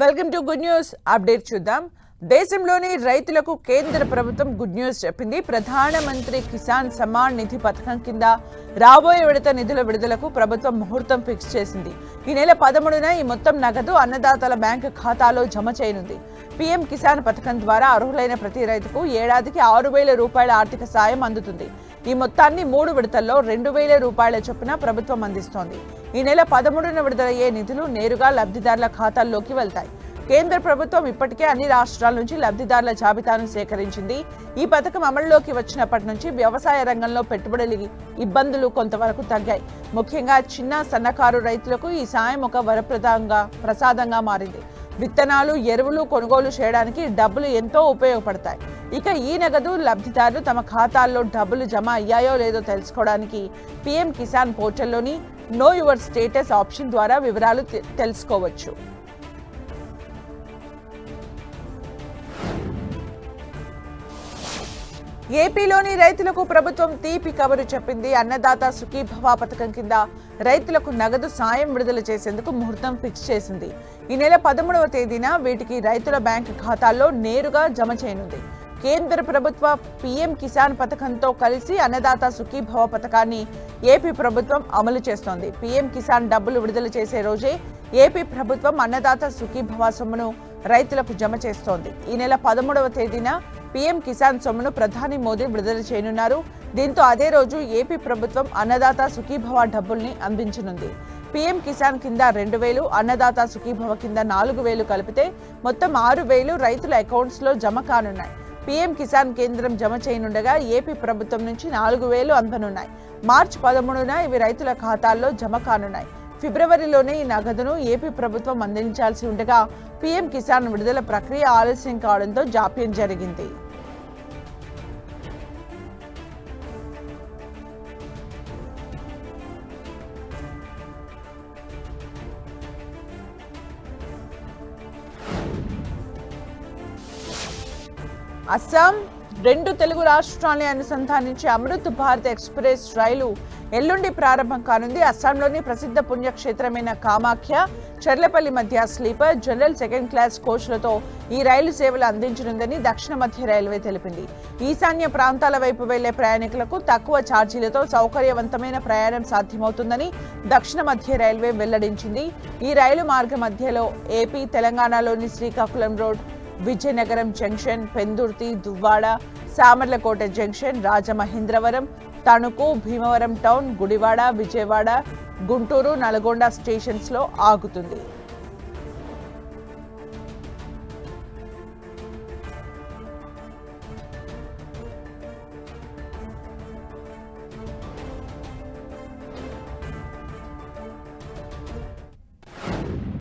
Welcome to good news update చూద్దాం. దేశంలోని రైతులకు కేంద్ర ప్రభుత్వం గుడ్ న్యూస్ చెప్పింది. ప్రధానమంత్రి కిసాన్ సమ్మాన్ నిధి పథకం కింద రాబోయే విడత నిధుల విడుదలకు ప్రభుత్వం ముహూర్తం ఫిక్స్ చేసింది. ఈ నెల 13న ఈ మొత్తం నగదు అన్నదాతల బ్యాంకు ఖాతాలో జమ చేయనుంది. పీఎం కిసాన్ పథకం ద్వారా అర్హులైన ప్రతి రైతుకు ఏడాదికి 6,000 రూపాయల ఆర్థిక సాయం అందుతుంది. ఈ మొత్తాన్ని 3 విడతల్లో 2,000 రూపాయల చొప్పున ప్రభుత్వం అందిస్తోంది. ఈ నెల 13న విడుదలయ్యే నిధులు నేరుగా లబ్ధిదారుల ఖాతాల్లోకి వెళ్తాయి. కేంద్ర ప్రభుత్వం ఇప్పటికే అన్ని రాష్ట్రాల నుంచి లబ్ధిదారుల జాబితాను సేకరించింది. ఈ పథకం అమలులోకి వచ్చినప్పటి నుంచి వ్యవసాయ రంగంలో పెట్టుబడుల ఇబ్బందులు కొంతవరకు తగ్గాయి. ముఖ్యంగా చిన్న సన్నకారు రైతులకు ఈ సాయం ఒక ప్రసాదంగా మారింది. విత్తనాలు, ఎరువులు కొనుగోలు చేయడానికి డబ్బులు ఎంతో ఉపయోగపడతాయి. ఇక ఈ నగదు లబ్ధిదారులు తమ ఖాతాల్లో డబ్బులు జమ అయ్యాయో లేదో తెలుసుకోవడానికి పీఎం కిసాన్ పోర్టల్లోని నో యువర్ స్టేటస్ ఆప్షన్ ద్వారా వివరాలు తెలుసుకోవచ్చు. ఏపీలోని రైతులకు ప్రభుత్వం తీపి కబురు చెప్పింది. అన్నదాత సుఖీభవ పథకం కింద రైతులకు నగదు సాయం విడుదల చేసేందుకు ముహూర్తం ఫిక్స్ చేసింది. ఈ నెల 13వ తేదీన వీటికి రైతుల బ్యాంకు ఖాతాల్లో నేరుగా జమ చేయనుంది. కేంద్ర ప్రభుత్వ పీఎం కిసాన్ పథకంతో కలిసి అన్నదాత సుఖీభవ పథకాన్ని ఏపీ ప్రభుత్వం అమలు చేస్తోంది. పీఎం కిసాన్ డబ్బులు విడుదల చేసే రోజే ఏపీ ప్రభుత్వం అన్నదాత సుఖీభవ సొమ్మును రైతులకు జమ చేస్తోంది. ఈ నెల 13వ తేదీన పీఎం కిసాన్ సొమ్మును ప్రధాని మోదీ విడుదల చేయనున్నారు. దీంతో అదే రోజు ఏపీ ప్రభుత్వం అన్నదాత సుఖీభవ డబ్బుల్ని అందించనుంది. పీఎం కిసాన్ కింద 2,000, అన్నదాత సుఖీభవ కింద 4,000 కలిపితే మొత్తం 6,000 రైతుల అకౌంట్స్ లో జమ కానున్నాయి. పీఎం కిసాన్ కేంద్రం జమ చేయనుండగా ఏపీ ప్రభుత్వం నుంచి 4,000 అందనున్నాయి. మార్చి 13న ఇవి రైతుల ఖాతాల్లో జమ కానున్నాయి. ఫిబ్రవరిలోనే ఈ నగదును ఏపీ ప్రభుత్వం అందించాల్సి ఉండగా పీఎం కిసాన్ విడుదల ప్రక్రియ ఆలస్యం కావడంతో జాప్యం జరిగింది. అస్సాం 2 తెలుగు రాష్ట్రాల్ని అనుసంధానించే అమృత్ భారత్ ఎక్స్ప్రెస్ రైలు ఎల్లుండి ప్రారంభం కానుంది. అస్సాంలోని ప్రసిద్ధ పుణ్యక్షేత్రమైన కామాఖ్య, చర్లపల్లి మధ్య స్లీపర్, జనరల్ 2nd క్లాస్ కోచ్లతో ఈ రైలు సేవలు అందించనుందని దక్షిణ మధ్య రైల్వే తెలిపింది. ఈశాన్య ప్రాంతాల వైపు వెళ్లే ప్రయాణికులకు తక్కువ ఛార్జీలతో సౌకర్యవంతమైన ప్రయాణం సాధ్యమవుతుందని దక్షిణ మధ్య రైల్వే వెల్లడించింది. ఈ రైలు మార్గ మధ్యలో ఏపీ, తెలంగాణలోని Srikakulam road, Vizianagaram junction, Pendurthi, Duvvada, Samarlakota junction, Rajamahendravaram, Tanuku, Bhimavaram town, Gudivada, Vijayawada, Guntur, Nalgonda stations లో ఆగుతుంది.